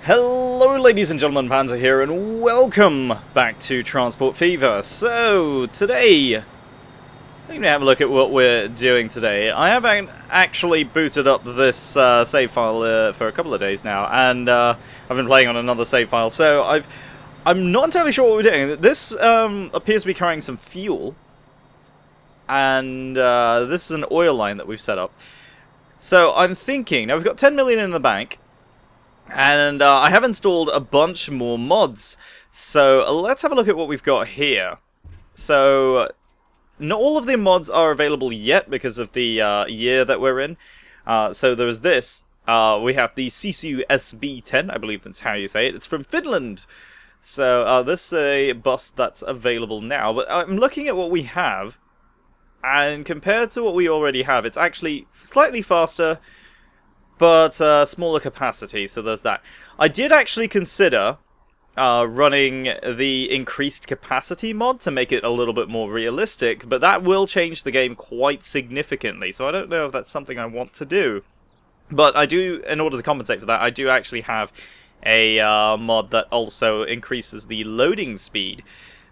Hello ladies and gentlemen, Panzer here, and welcome back to Transport Fever. So, today, I'm going to have a look at what we're doing today. I have actually booted up this save file for a couple of days now, and I've been playing on another save file, so I'm not entirely sure what we're doing. This appears to be carrying some fuel, and this is an oil line that we've set up. So, I'm thinking, now we've got 10 million in the bank, and I have installed a bunch more mods. So let's have a look at what we've got here. So not all of the mods are available yet because of the year that we're in. So there's this. We have the Sisu SB10, I believe that's how you say it. It's from Finland. So this is a bus that's available now. But I'm looking at what we have, and compared to what we already have, it's actually slightly faster, but smaller capacity, so there's that. I did actually consider running the increased capacity mod to make it a little bit more realistic, but that will change the game quite significantly, so I don't know if that's something I want to do. But I do, in order to compensate for that, I do actually have a mod that also increases the loading speed,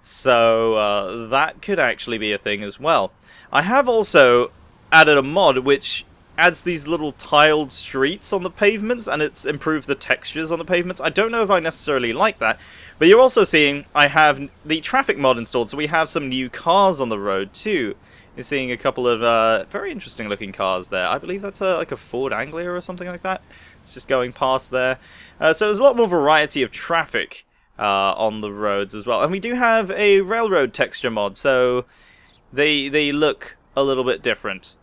so that could actually be a thing as well. I have also added a mod which adds these little tiled streets on the pavements, and it's improved the textures on the pavements. I don't know if I necessarily like that, but you're also seeing I have the traffic mod installed, so we have some new cars on the road too. You're seeing a couple of very interesting looking cars there. I believe that's like a Ford Anglia or something like that. It's just going past there. So there's a lot more variety of traffic on the roads as well. And we do have a railroad texture mod, so they look a little bit different.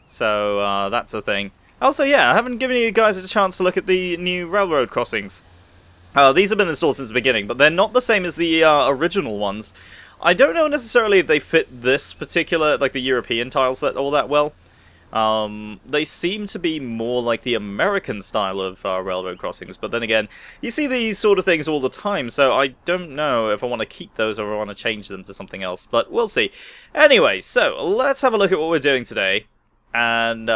So that's a thing. Also, yeah, I haven't given you guys a chance to look at the new railroad crossings. These have been installed since the beginning, but they're not the same as the original ones. I don't know necessarily if they fit this particular, like the European tile set, all that well. They seem to be more like the American style of railroad crossings, but then again, you see these sort of things all the time, so I don't know if I want to keep those or I want to change them to something else, but we'll see. Anyway, so let's have a look at what we're doing today and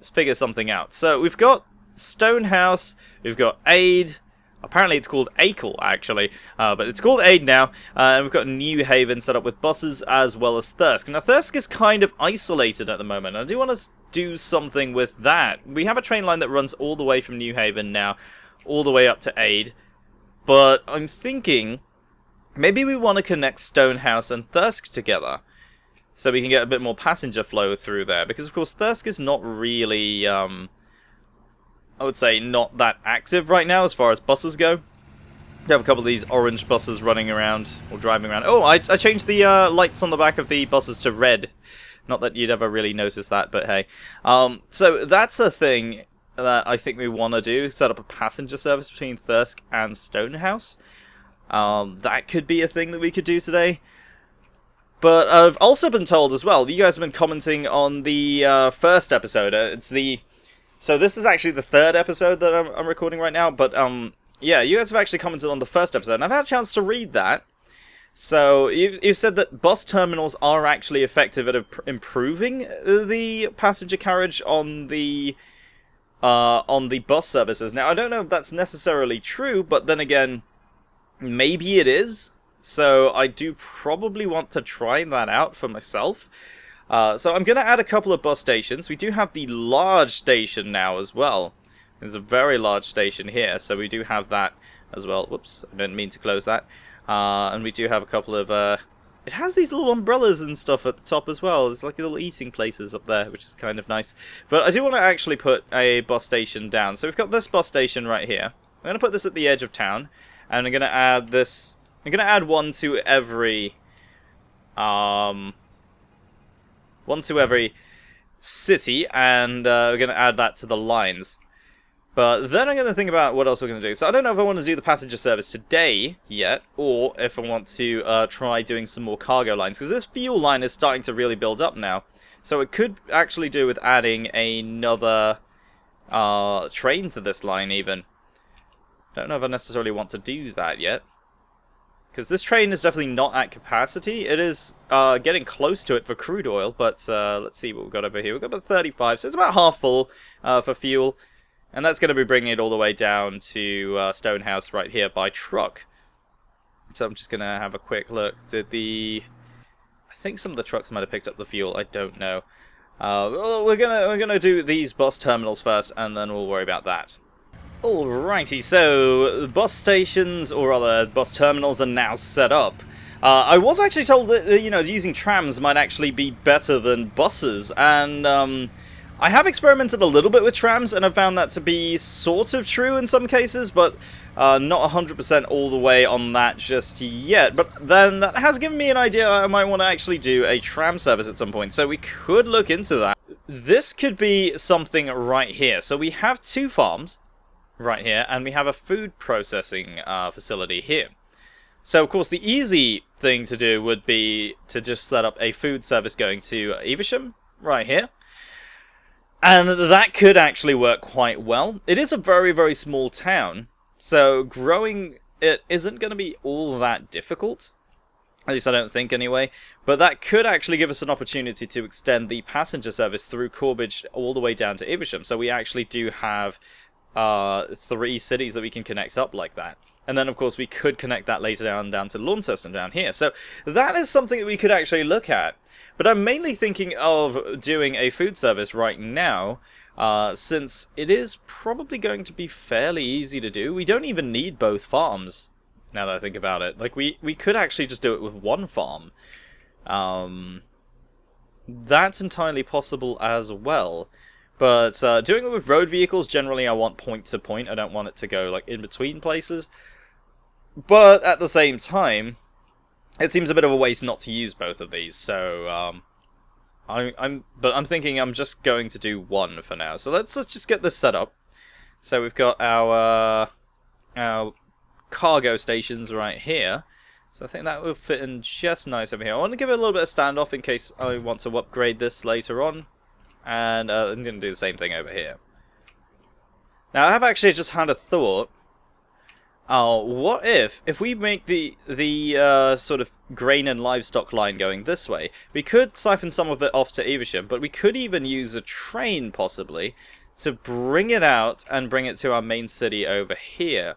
figure something out. So we've got Stonehouse, we've got Aid, apparently it's called Akel actually, but it's called Aid now, and we've got New Haven set up with buses as well as Thirsk. Now Thirsk is kind of isolated at the moment, and I do want to do something with that. We have a train line that runs all the way from New Haven now, all the way up to Aid, but I'm thinking maybe we want to connect Stonehouse and Thirsk together, so we can get a bit more passenger flow through there, because of course Thirsk is not really, I would say, not that active right now as far as buses go. We have a couple of these orange buses running around, or driving around. Oh, I changed the lights on the back of the buses to red. Not that you'd ever really notice that, but hey. So that's a thing that I think we want to do, set up a passenger service between Thirsk and Stonehouse. That could be a thing that we could do today. But I've also been told as well, you guys have been commenting on the first episode. So this is actually the third episode that I'm recording right now, but yeah, you guys have actually commented on the first episode, and I've had a chance to read that. So you've said that bus terminals are actually effective at improving the passenger carriage on the bus services. Now, I don't know if that's necessarily true, but then again, maybe it is. So I do probably want to try that out for myself. So I'm going to add a couple of bus stations. We do have the large station now as well. There's a very large station here, so we do have that as well. Whoops, I didn't mean to close that. And we do have a couple of... it has these little umbrellas and stuff at the top as well. There's like little eating places up there, which is kind of nice. But I do want to actually put a bus station down. So we've got this bus station right here. I'm going to put this at the edge of town, and I'm going to add this... I'm going to add one to every city, and we're going to add that to the lines. But then I'm going to think about what else we're going to do. So I don't know if I want to do the passenger service today yet, or if I want to try doing some more cargo lines, because this fuel line is starting to really build up now. So it could actually do with adding another train to this line even. Don't know if I necessarily want to do that yet, because this train is definitely not at capacity. It is getting close to it for crude oil, but let's see what we've got over here. We've got about 35, so it's about half full for fuel. And that's going to be bringing it all the way down to Stonehouse right here by truck. So I'm just going to have a quick look. I think some of the trucks might have picked up the fuel. I don't know. Well, we're gonna do these bus terminals first, and then we'll worry about that. Alrighty, so bus stations, or rather bus terminals, are now set up. I was actually told that using trams might actually be better than buses, and I have experimented a little bit with trams, and I've found that to be sort of true in some cases, but not 100% all the way on that just yet. But then that has given me an idea I might want to actually do a tram service at some point, so we could look into that. This could be something right here. So we have 2 farms right here, and we have a food processing facility here. So, of course, the easy thing to do would be to just set up a food service going to Evesham right here. And that could actually work quite well. It is a very, very small town, so growing it isn't going to be all that difficult. At least I don't think anyway. But that could actually give us an opportunity to extend the passenger service through Corbridge all the way down to Evesham. So we actually do have 3 cities that we can connect up like that. And then, of course, we could connect that later down to Launceston down here. So that is something that we could actually look at. But I'm mainly thinking of doing a food service right now, since it is probably going to be fairly easy to do. We don't even need both farms, now that I think about it. Like, we could actually just do it with 1 farm. That's entirely possible as well. But doing it with road vehicles, generally I want point to point. I don't want it to go like in between places. But at the same time, it seems a bit of a waste not to use both of these. So I'm thinking I'm just going to do 1 for now. So let's just get this set up. So we've got our cargo stations right here. So I think that will fit in just nice over here. I want to give it a little bit of standoff in case I want to upgrade this later on. And I'm going to do the same thing over here. Now, I have actually just had a thought. What if we make the sort of grain and livestock line going this way? We could siphon some of it off to Evesham, but we could even use a train, possibly, to bring it out and bring it to our main city over here.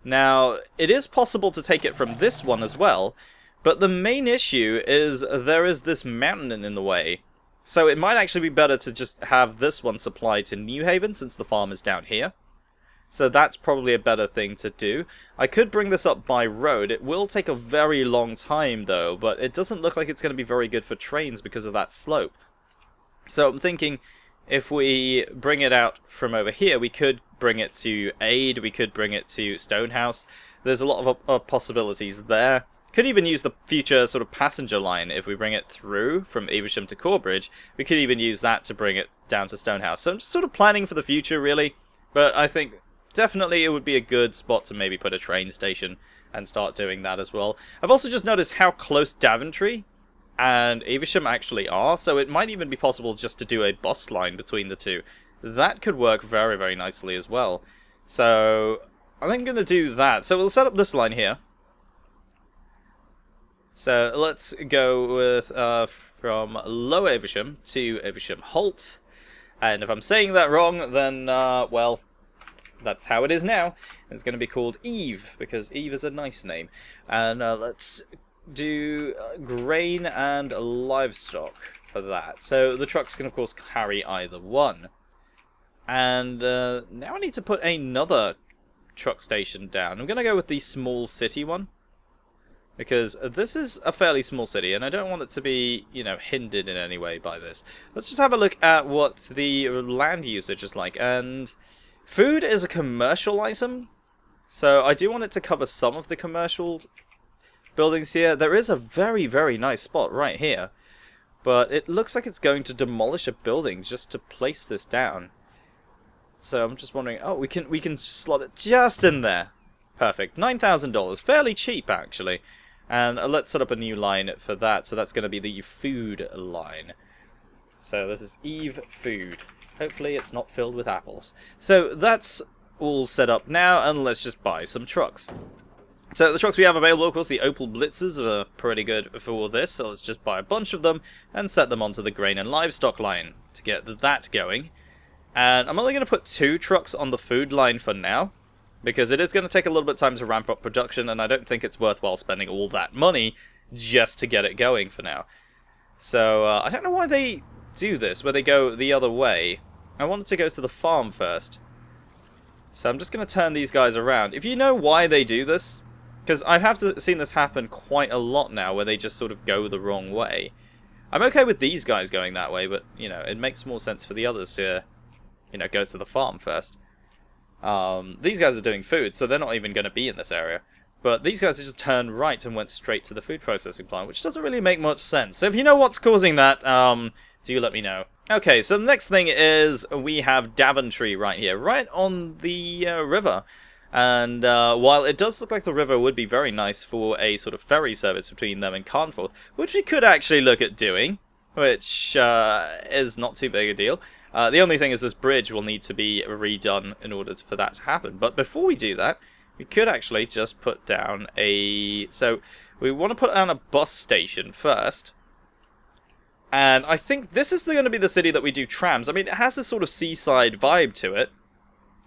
Now, it is possible to take it from this one as well, but the main issue is there is this mountain in the way. So it might actually be better to just have this one supplied to New Haven, since the farm is down here. So that's probably a better thing to do. I could bring this up by road. It will take a very long time, though, but it doesn't look like it's going to be very good for trains because of that slope. So I'm thinking, if we bring it out from over here, we could bring it to Aid, we could bring it to Stonehouse. There's a lot of possibilities there. Could even use the future sort of passenger line if we bring it through from Evesham to Corbridge. We could even use that to bring it down to Stonehouse. So I'm just sort of planning for the future, really. But I think definitely it would be a good spot to maybe put a train station and start doing that as well. I've also just noticed how close Daventry and Evesham actually are, so it might even be possible just to do a bus line between the two. That could work very, very nicely as well. So I think I'm going to do that. So we'll set up this line here. So let's go with from Lower Evesham to Evesham Holt. And if I'm saying that wrong, then, well, that's how it is now. It's going to be called Eve, because Eve is a nice name. And let's do grain and livestock for that. So the trucks can, of course, carry either one. And now I need to put another truck station down. I'm going to go with the small city one, because this is a fairly small city, and I don't want it to be, hindered in any way by this. Let's just have a look at what the land usage is like. And food is a commercial item, so I do want it to cover some of the commercial buildings here. There is a very, very nice spot right here, but it looks like it's going to demolish a building just to place this down. So I'm just wondering, oh, we can slot it just in there. Perfect. $9,000. Fairly cheap, actually. And let's set up a new line for that. So that's going to be the food line. So this is Eve Food. Hopefully it's not filled with apples. So that's all set up now, and let's just buy some trucks. So the trucks we have available, of course, the Opel Blitzers are pretty good for this. So let's just buy a bunch of them and set them onto the grain and livestock line to get that going. And I'm only going to put 2 trucks on the food line for now, because it is going to take a little bit of time to ramp up production, and I don't think it's worthwhile spending all that money just to get it going for now. So, I don't know why they do this, where they go the other way. I wanted to go to the farm first. So I'm just going to turn these guys around. If you know why they do this, because I have seen this happen quite a lot now, where they just sort of go the wrong way. I'm okay with these guys going that way, but, you know, it makes more sense for the others to, you know, go to the farm first. These guys are doing food, so they're not even going to be in this area. But these guys have just turned right and went straight to the food processing plant, which doesn't really make much sense. So if you know what's causing that, do let me know. Okay, so the next thing is we have Daventry right here, right on the river. And while it does look like the river would be very nice for a sort of ferry service between them and Conforth, which we could actually look at doing, which is not too big a deal. The only thing is this bridge will need to be redone in order for that to happen. But before we do that, we could actually just put down a... So, we want to put down a bus station first. And I think this is going to be the city that we do trams. I mean, it has this sort of seaside vibe to it.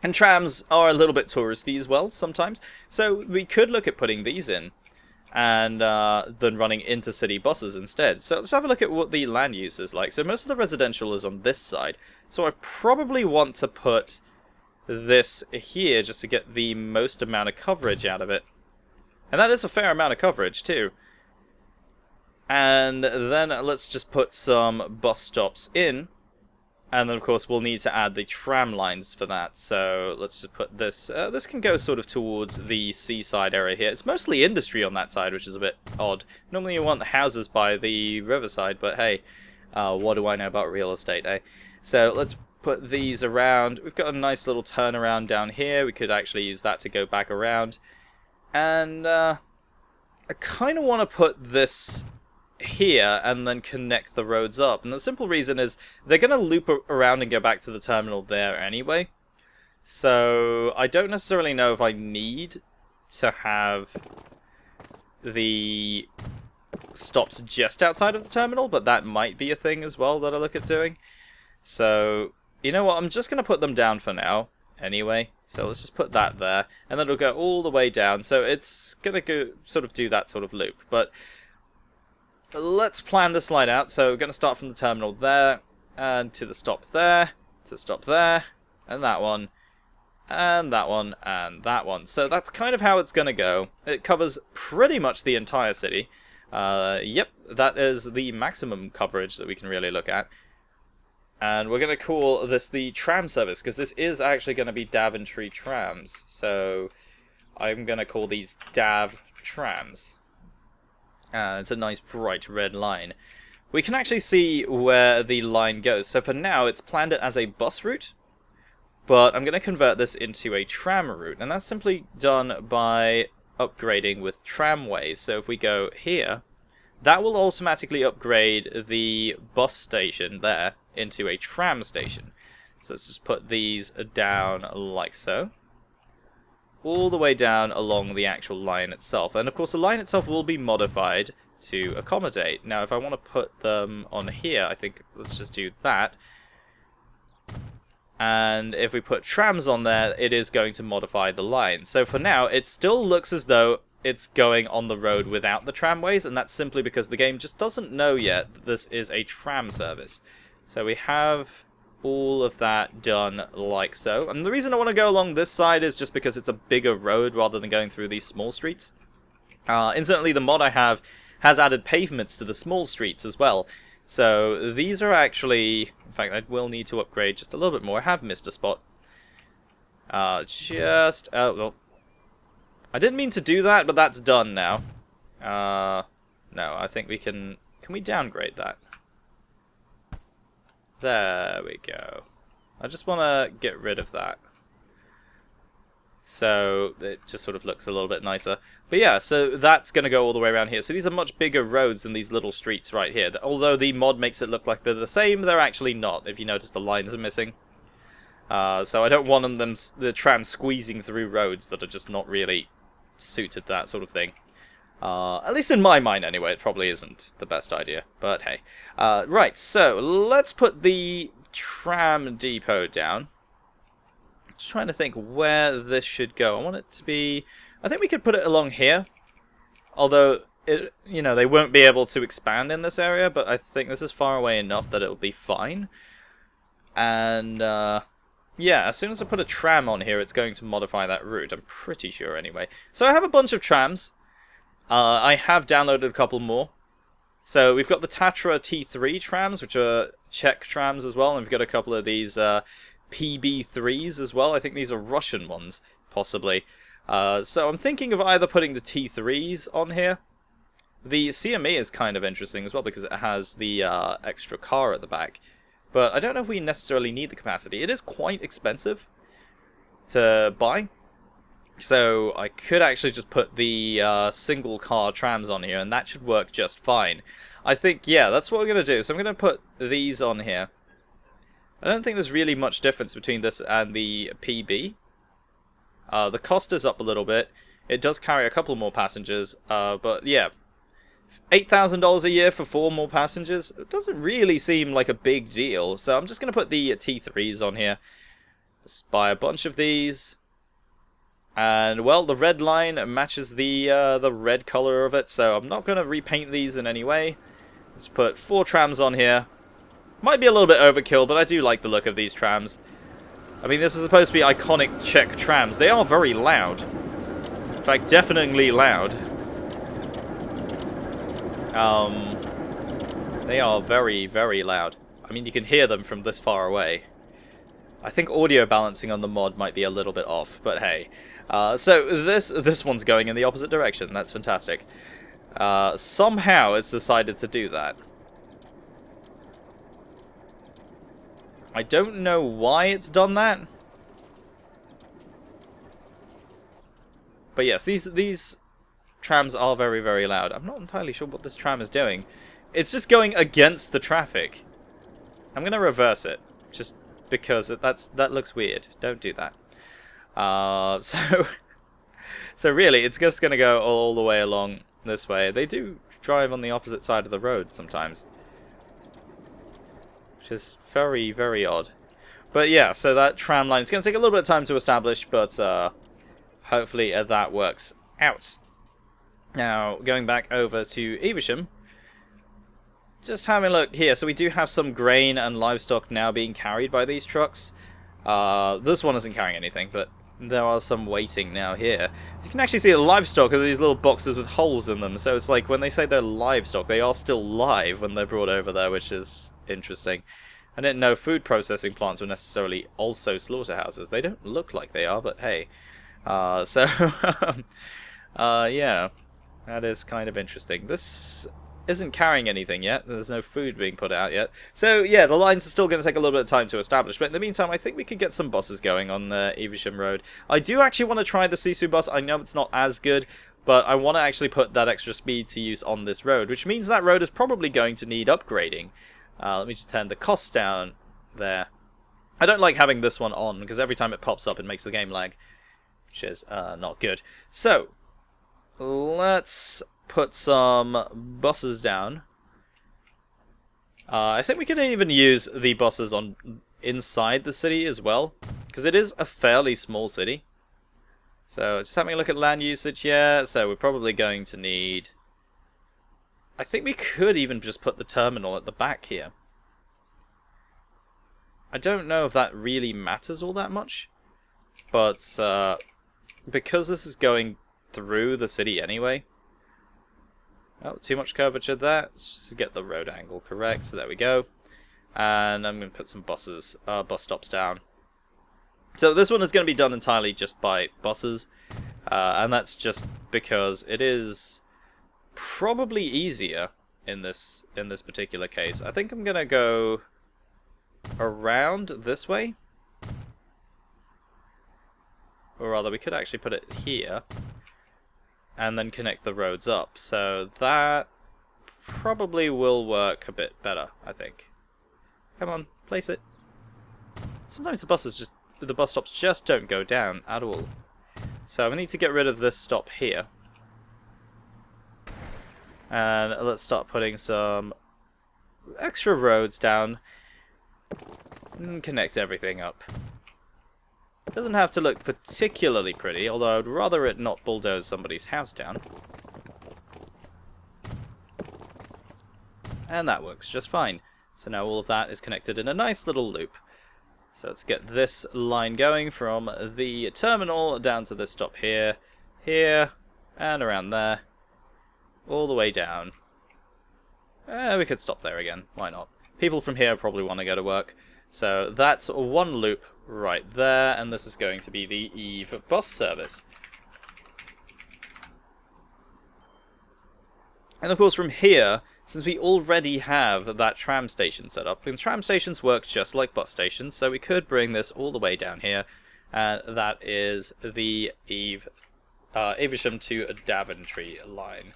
And trams are a little bit touristy as well, sometimes. So, we could look at putting these in. And then running intercity buses instead. So, let's have a look at what the land use is like. So, most of the residential is on this side. So, I probably want to put this here just to get the most amount of coverage out of it. And that is a fair amount of coverage too. And then let's just put some bus stops in. And then of course we'll need to add the tram lines for that. So let's just put this, this can go sort of towards the seaside area here. It's mostly industry on that side, which is a bit odd. Normally you want houses by the riverside, but hey, what do I know about real estate, eh? So let's put these around. We've got a nice little turnaround down here. We could actually use that to go back around. And I kind of want to put this here and then connect the roads up. And the simple reason is they're going to loop around and go back to the terminal there anyway. So I don't necessarily know if I need to have the stops just outside of the terminal, but that might be a thing as well that I look at doing. So, you know what, I'm just going to put them down for now, anyway. So let's just put that there, and then it'll go all the way down. So it's going to go sort of do that sort of loop. But let's plan this line out. So we're going to start from the terminal there, and to the stop there, to stop there, and that one, and that one, and that one. So that's kind of how it's going to go. It covers pretty much the entire city. Yep, that is the maximum coverage that we can really look at. And we're going to call this the tram service, because this is actually going to be Daventry Trams. So I'm going to call these Dav Trams. It's a nice bright red line. We can actually see where the line goes. So for now, it's planned it as a bus route. But I'm going to convert this into a tram route. And that's simply done by upgrading with tramways. So if we go here, that will automatically upgrade the bus station there into a tram station. So let's just put these down like so. All the way down along the actual line itself. And of course the line itself will be modified to accommodate. Now if I want to put them on here, I think let's just do that. And if we put trams on there, it is going to modify the line. So for now, it still looks as though it's going on the road without the tramways, and that's simply because the game just doesn't know yet that this is a tram service. So we have all of that done like so. And the reason I want to go along this side is just because it's a bigger road rather than going through these small streets. Incidentally, the mod I have has added pavements to the small streets as well. So these are actually... In fact, I will need to upgrade just a little bit more. I have missed a spot. Oh, well. I didn't mean to do that, but that's done now. No, I think we can... Can we downgrade that? There we go. I just want to get rid of that. So it just sort of looks a little bit nicer. But yeah, so that's going to go all the way around here. So these are much bigger roads than these little streets right here. Although the mod makes it look like they're the same, they're actually not. If you notice, the lines are missing. So I don't want the tram squeezing through roads that are just not really suited that sort of thing. At least in my mind, anyway, it probably isn't the best idea. But hey. Right, so let's put the tram depot down. Just trying to think where this should go. I want it to be... I think we could put it along here. Although, you know, they won't be able to expand in this area, but I think this is far away enough that it'll be fine. And, yeah, as soon as I put a tram on here, it's going to modify that route. I'm pretty sure, anyway. So I have a bunch of trams. I have downloaded a couple more. So we've got the Tatra T3 trams, which are Czech trams as well. And we've got a couple of these PB3s as well. I think these are Russian ones, possibly. So I'm thinking of either putting the T3s on here. The CME is kind of interesting as well because it has the extra car at the back. But I don't know if we necessarily need the capacity. It is quite expensive to buy. So I could actually just put the single car trams on here and that should work just fine. I think, yeah, that's what we're going to do. So I'm going to put these on here. I don't think there's really much difference between this and the PB. The cost is up a little bit. It does carry a couple more passengers, but yeah. $8,000 a year for 4 more passengers? It doesn't really seem like a big deal, so I'm just going to put the T3s on here. Let's buy a bunch of these. And, well, the red line matches the red color of it, so I'm not going to repaint these in any way. Let's put 4 trams on here. Might be a little bit overkill, but I do like the look of these trams. I mean, this is supposed to be iconic Czech trams. They are very loud. In fact, deafeningly loud. They are very, very loud. I mean, you can hear them from this far away. I think audio balancing on the mod might be a little bit off, but hey. So this one's going in the opposite direction. That's fantastic. Somehow it's decided to do that. I don't know why it's done that. But yes, these trams are very, very loud. I'm not entirely sure what this tram is doing. It's just going against the traffic. I'm going to reverse it, just because that looks weird. Don't do that. So really, it's just going to go all the way along this way. They do drive on the opposite side of the road sometimes. Which is very, very odd. But yeah, so that tram line, it's going to take a little bit of time to establish, but hopefully that works out. Now, going back over to Evesham, just having a look here. So we do have some grain and livestock now being carried by these trucks. This one isn't carrying anything, but there are some waiting now here. You can actually see the livestock are these little boxes with holes in them. So it's like when they say they're livestock, they are still live when they're brought over there, which is interesting. I didn't know food processing plants were necessarily also slaughterhouses. They don't look like they are, but hey. Yeah, that is kind of interesting. This isn't carrying anything yet. There's no food being put out yet. So yeah, the lines are still going to take a little bit of time to establish. But in the meantime, I think we could get some buses going on Evesham Road. I do actually want to try the Seaside bus. I know it's not as good, but I want to actually put that extra speed to use on this road, which means that road is probably going to need upgrading. Let me just turn the costs down there. I don't like having this one on, because every time it pops up it makes the game lag, which is not good. So, let's put some buses down. I think we can even use the buses on inside the city as well, because it is a fairly small city. So, just having a look at land usage here. So, we're probably going to need... I think we could even just put the terminal at the back here. I don't know if that really matters all that much, but because this is going through the city anyway. Oh, too much curvature there. Let's just get the road angle correct. So there we go. And I'm going to put some bus stops down. So this one is going to be done entirely just by buses, and that's just because it is probably easier in this particular case. I think I'm gonna go around this way, or rather we could actually put it here and then connect the roads up, so that probably will work a bit better, I think. Come on, place it. Sometimes the bus stops just don't go down at all, so we need to get rid of this stop here. And let's start putting some extra roads down. and connect everything up. Doesn't have to look particularly pretty, although I'd rather it not bulldoze somebody's house down. And that works just fine. So now all of that is connected in a nice little loop. So let's get this line going from the terminal down to this stop here, here, and around there, all the way down. We could stop there again, why not? People from here probably want to go to work. So that's one loop right there, and this is going to be the Eve bus service. And of course from here, since we already have that tram station set up, and tram stations work just like bus stations, so we could bring this all the way down here, and that is the Evesham to Daventry line.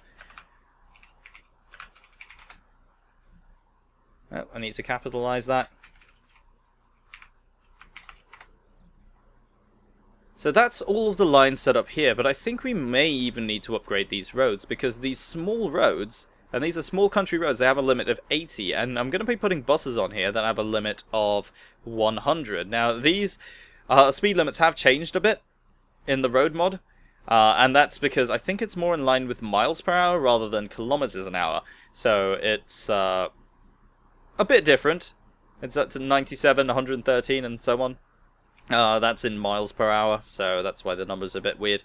Oh, I need to capitalize that. So that's all of the lines set up here, but I think we may even need to upgrade these roads, because these small roads, and these are small country roads, they have a limit of 80, and I'm going to be putting buses on here that have a limit of 100. Now, these speed limits have changed a bit in the road mod, and that's because I think it's more in line with miles per hour rather than kilometers an hour. So it's a bit different. It's up to 97, 113, and so on. That's in miles per hour, so that's why the number's a bit weird.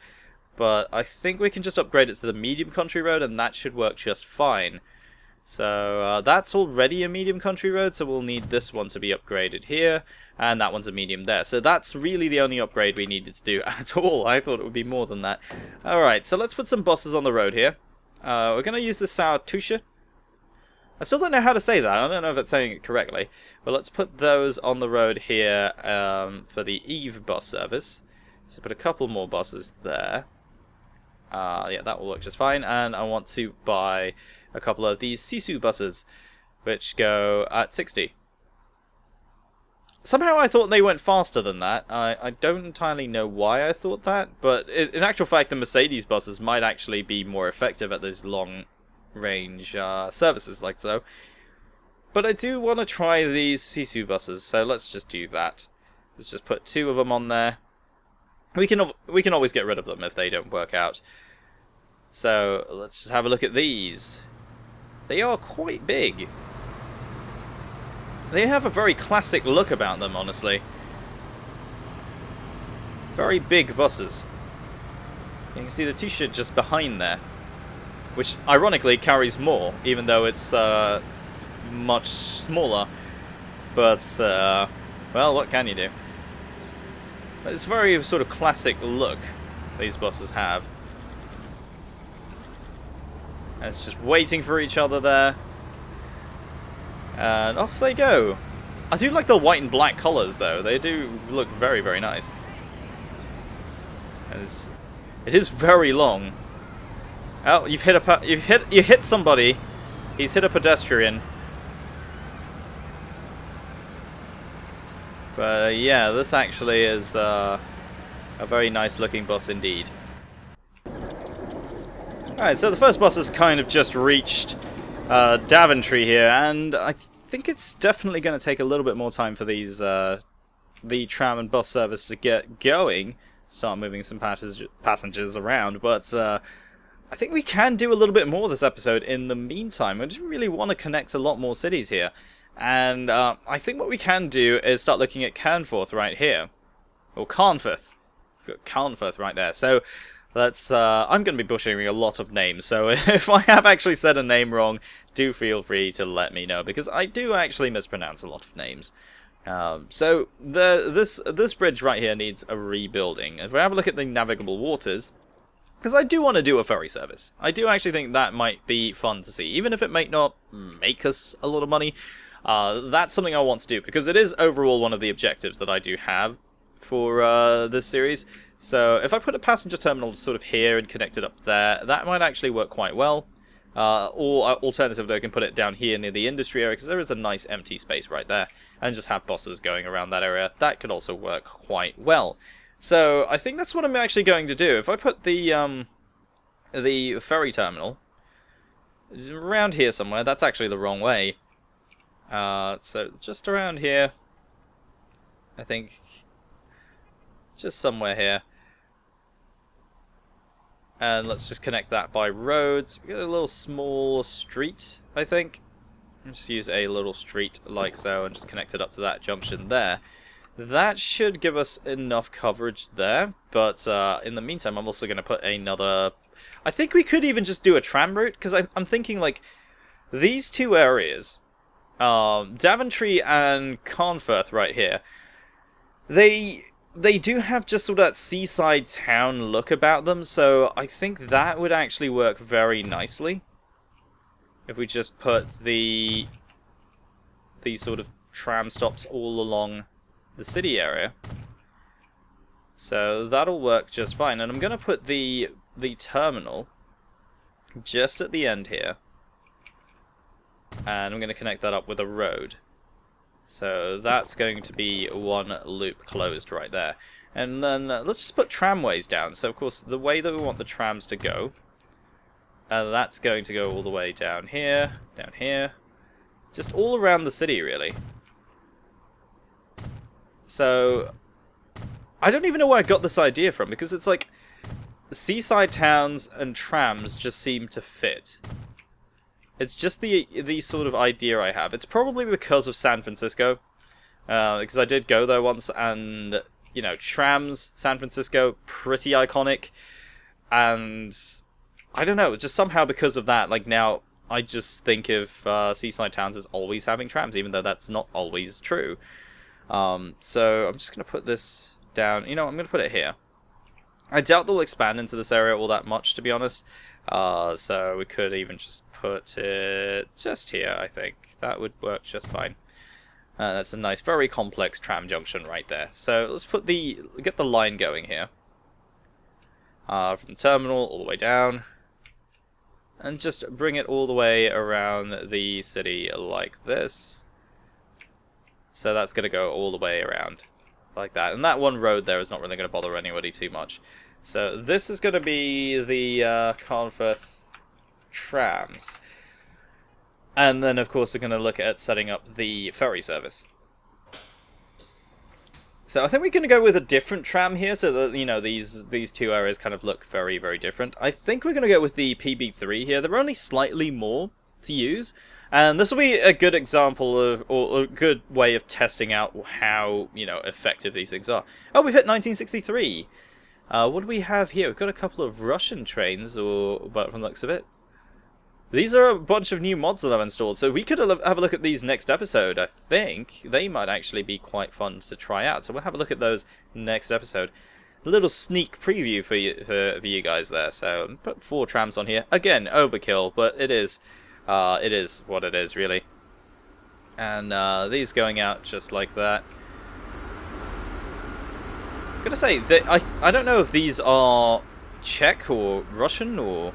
But I think we can just upgrade it to the medium country road, and that should work just fine. So that's already a medium country road, so we'll need this one to be upgraded here, and that one's a medium there. So that's really the only upgrade we needed to do at all. I thought it would be more than that. Alright, so let's put some buses on the road here. We're going to use the Sautusha. I still don't know how to say that. I don't know if it's saying it correctly. But let's put those on the road here for the Eve bus service. So put a couple more buses there. Yeah, that will work just fine. And I want to buy a couple of these Sisu buses, which go at 60. Somehow I thought they went faster than that. I don't entirely know why I thought that, but in actual fact the Mercedes buses might actually be more effective at those long range services like so. But I do want to try these Sisu buses, so let's just do that. Let's just put 2 of them on there. We can always get rid of them if they don't work out. So let's just have a look at these. They are quite big. They have a very classic look about them, honestly. Very big buses. You can see the T-shirt just behind there, which ironically carries more, even though it's much smaller. But, well, what can you do? It's a very sort of classic look these buses have. And it's just waiting for each other there. And off they go. I do like the white and black colours, though. They do look very, very nice. And it is very long. Oh, you hit somebody. He's hit a pedestrian. But yeah, this actually is a very nice looking bus indeed. Alright, so the first bus has kind of just reached Daventry here, and I think it's definitely going to take a little bit more time for these the tram and bus service to get going, start moving some passengers around, but I think we can do a little bit more this episode in the meantime. I just really want to connect a lot more cities here. And I think what we can do is start looking at Conforth right here. Or Conforth. We've got Conforth right there. So let's... I'm going to be butchering a lot of names. So if I have actually said a name wrong, do feel free to let me know. Because I do actually mispronounce a lot of names. So this bridge right here needs a rebuilding. If we have a look at the navigable waters... Because I do want to do a ferry service. I do actually think that might be fun to see. Even if it might not make us a lot of money, that's something I want to do. Because it is overall one of the objectives that I do have for this series. So if I put a passenger terminal sort of here and connect it up there, that might actually work quite well. Or alternatively, I can put it down here near the industry area, because there is a nice empty space right there. And just have buses going around that area. That could also work quite well. So I think that's what I'm actually going to do. If I put the ferry terminal around here somewhere, that's actually the wrong way. So just around here, I think just somewhere here. And let's just connect that by roads. We got a little small street, I think. Just use a little street like so and just connect it up to that junction there. That should give us enough coverage there, but in the meantime I'm also going to put another... I think we could even just do a tram route, because I'm thinking like these two areas, Daventry and Conforth right here, they do have just sort of that seaside town look about them, so I think that would actually work very nicely. If we just put these sort of tram stops all along the city area. So that'll work just fine. And I'm going to put the terminal just at the end here. And I'm going to connect that up with a road. So that's going to be one loop closed right there. And then let's just put tramways down. So of course the way that we want the trams to go, that's going to go all the way down here, just all around the city really. So I don't even know where I got this idea from, because it's like seaside towns and trams just seem to fit. It's just the sort of idea I have. It's probably because of San Francisco, because I did go there once, and you know, trams, San Francisco, pretty iconic, and I don't know, just somehow because of that, like now I just think of seaside towns as always having trams, even though that's not always true. So I'm just going to put this down. You know, I'm going to put it here. I doubt they'll expand into this area all that much, to be honest. So we could even just put it just here, I think. That would work just fine. That's a nice, very complex tram junction right there. So let's get the line going here. From the terminal all the way down. And just bring it all the way around the city like this. So that's going to go all the way around like that. And that one road there is not really going to bother anybody too much. So this is going to be the Conforth trams. And then, of course, we're going to look at setting up the ferry service. So I think we're going to go with a different tram here, so that, you know, these two areas kind of look very, very different. I think we're going to go with the PB3 here. They're only slightly more to use. And this will be a good example of, or a good way of testing out how, you know, effective these things are. Oh, we've hit 1963. What do we have here? We've got a couple of Russian trains, but from the looks of it. These are a bunch of new mods that I've installed, so we could have a look at these next episode. I think they might actually be quite fun to try out, so we'll have a look at those next episode. A little sneak preview for you guys there. So put 4 trams on here. Again, overkill, but it is what it is, really. And these going out just like that. I'm gonna say that I don't know if these are Czech or Russian, or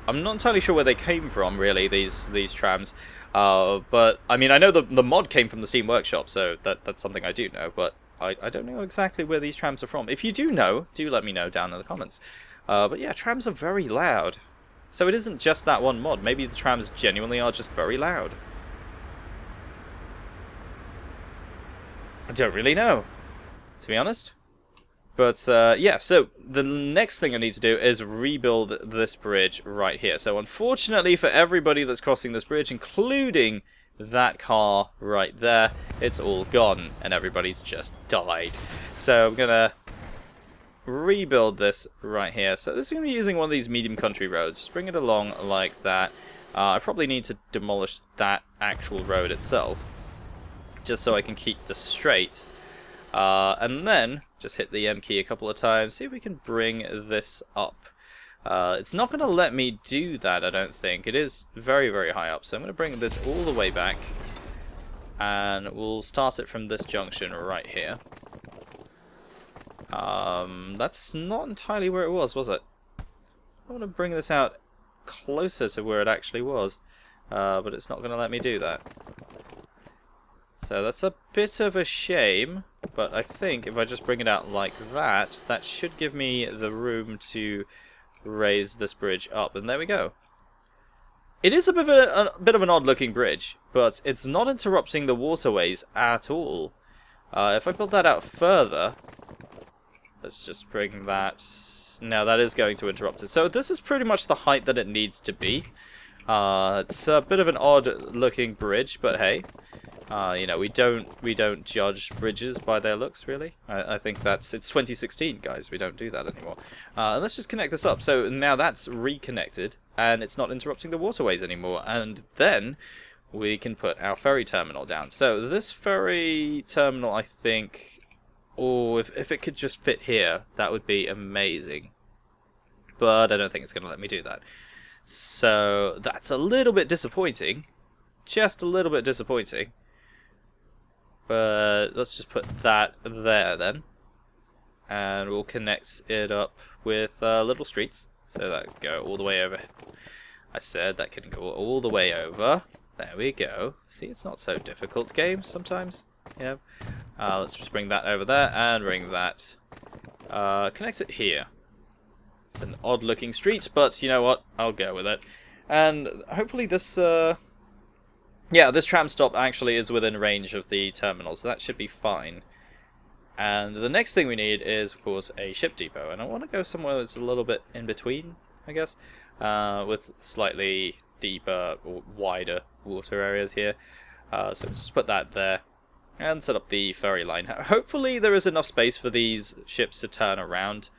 I'm not entirely sure where they came from, really, these trams. But I mean, I know the mod came from the Steam Workshop, so that's something I do know. But I don't know exactly where these trams are from. If you do know, do let me know down in the comments. But yeah, trams are very loud. So it isn't just that one mod. Maybe the trams genuinely are just very loud. I don't really know, to be honest. But yeah, so the next thing I need to do is rebuild this bridge right here. So unfortunately for everybody that's crossing this bridge, including that car right there, it's all gone and everybody's just died. So I'm going to rebuild this right here. So this is going to be using one of these medium country roads. Just bring it along like that. I probably need to demolish that actual road itself, just so I can keep this straight. And then just hit the M key a couple of times, see if we can bring this up. It's not going to let me do that, I don't think. It is very, very high up, so I'm going to bring this all the way back. And we'll start it from this junction right here. That's not entirely where it was it? I want to bring this out closer to where it actually was, but it's not going to let me do that. So that's a bit of a shame, but I think if I just bring it out like that, that should give me the room to raise this bridge up, and there we go. It is a bit of an odd looking bridge, but it's not interrupting the waterways at all. If I build that out further, let's just bring that. Now that is going to interrupt it. So this is pretty much the height that it needs to be. It's a bit of an odd looking bridge, but hey, you know, we don't judge bridges by their looks, really. I think it's 2016, guys. We don't do that anymore. Let's just connect this up. So now that's reconnected, and it's not interrupting the waterways anymore. And then we can put our ferry terminal down. So this ferry terminal, I think. Oh, if it could just fit here, that would be amazing. But I don't think it's going to let me do that. So that's a little bit disappointing. Just a little bit disappointing. But let's just put that there then. And we'll connect it up with little streets. So that can go all the way over. I said that can go all the way over. There we go. See, it's not so difficult, game, sometimes. Yeah. Let's just bring that over there and bring that. Connect it here. It's an odd looking street, but you know what? I'll go with it. And hopefully this, yeah, this tram stop actually is within range of the terminal, so that should be fine. And the next thing we need is, of course, a ship depot. And I want to go somewhere that's a little bit in between, I guess, with slightly deeper or wider water areas here. So just put that there. And set up the ferry line. Hopefully there is enough space for these ships to turn around.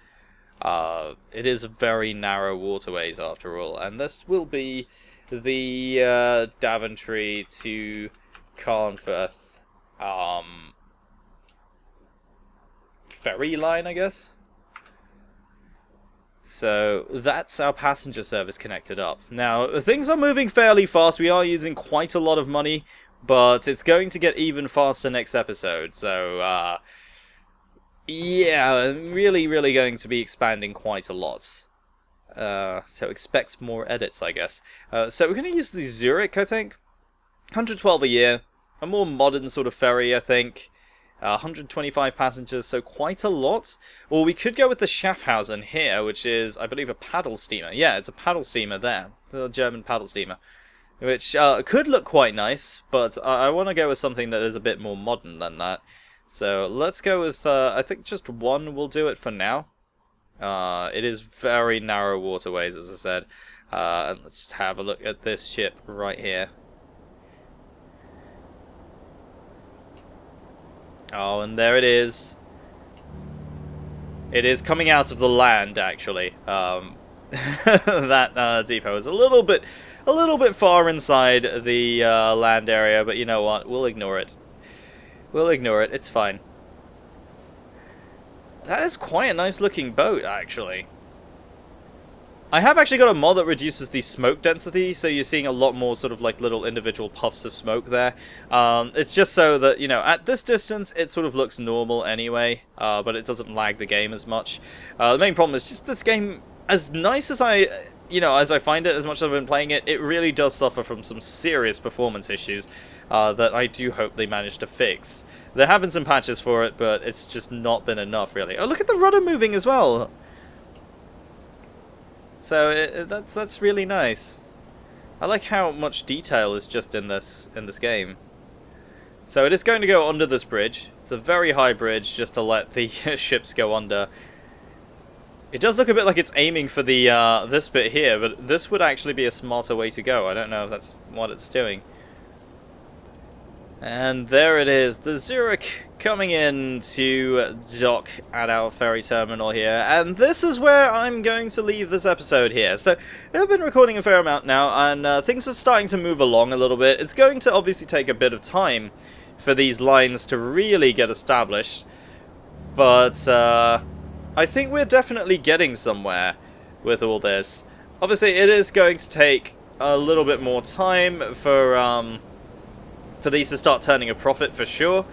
It is very narrow waterways after all. And this will be the Daventry to Conforth ferry line, I guess. So that's our passenger service connected up. Now, things are moving fairly fast. We are using quite a lot of money. But it's going to get even faster next episode, so, yeah, really going to be expanding quite a lot. So expect more edits, I guess. So we're going to use the Zurich, I think. 112 a year. A more modern sort of ferry, I think. 125 passengers, so quite a lot. Or we could go with the Schaffhausen here, which is, I believe, a paddle steamer. Yeah, it's a paddle steamer there. A German paddle steamer. Which could look quite nice, but I want to go with something that is a bit more modern than that. So let's go with, I think just one will do it for now. It is very narrow waterways, as I said. And let's just have a look at this ship right here. Oh, and there it is. It is coming out of the land, actually. That depot is a little bit far inside the land area, but you know what? We'll ignore it. We'll ignore it. It's fine. That is quite a nice looking boat, actually. I have actually got a mod that reduces the smoke density, so you're seeing a lot more sort of like little individual puffs of smoke there. It's just so that, you know, at this distance it sort of looks normal anyway, but it doesn't lag the game as much. The main problem is just this game, as nice as I find it, as much as I've been playing it, it really does suffer from some serious performance issues that I do hope they manage to fix. There have been some patches for it, but it's just not been enough, really. Oh, look at the rudder moving as well! So that's really nice. I like how much detail is just in this game. So it is going to go under this bridge. It's a very high bridge just to let the ships go under. It does look a bit like it's aiming for the this bit here, but this would actually be a smarter way to go. I don't know if that's what it's doing. And there it is, the Zurich coming in to dock at our ferry terminal here. And this is where I'm going to leave this episode here. So, I've been recording a fair amount now, and things are starting to move along a little bit. It's going to obviously take a bit of time for these lines to really get established. But, I think we're definitely getting somewhere with all this. Obviously, it is going to take a little bit more time for these to start turning a profit for sure.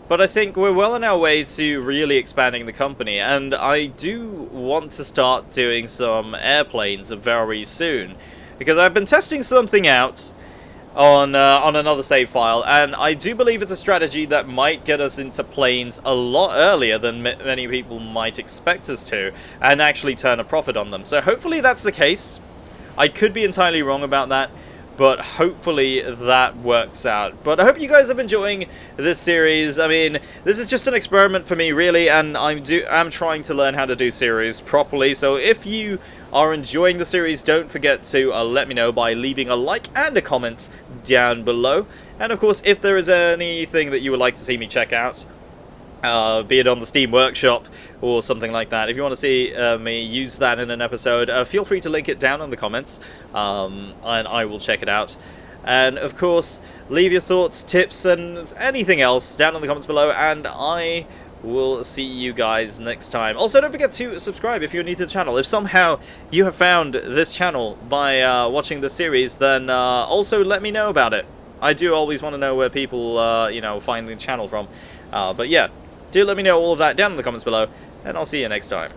But I think we're well on our way to really expanding the company, and I do want to start doing some airplanes very soon. Because I've been testing something out on another save file, and I do believe it's a strategy that might get us into planes a lot earlier than many people might expect us to, and actually turn a profit on them. So hopefully that's the case. I could be entirely wrong about that, but hopefully that works out. But I hope you guys are enjoying this series. I mean, this is just an experiment for me, really, and I'm trying to learn how to do series properly. So if you are enjoying the series, don't forget to let me know by leaving a like and a comment down below. And of course, if there is anything that you would like to see me check out, be it on the Steam Workshop or something like that. If you want to see me use that in an episode, feel free to link it down in the comments, and I will check it out. And of course, leave your thoughts, tips, and anything else down in the comments below, and I will see you guys next time. Also, don't forget to subscribe if you're new to the channel. If somehow you have found this channel by watching the series, then also let me know about it. I do always want to know where people, you know, find the channel from. But yeah, do let me know all of that down in the comments below, and I'll see you next time.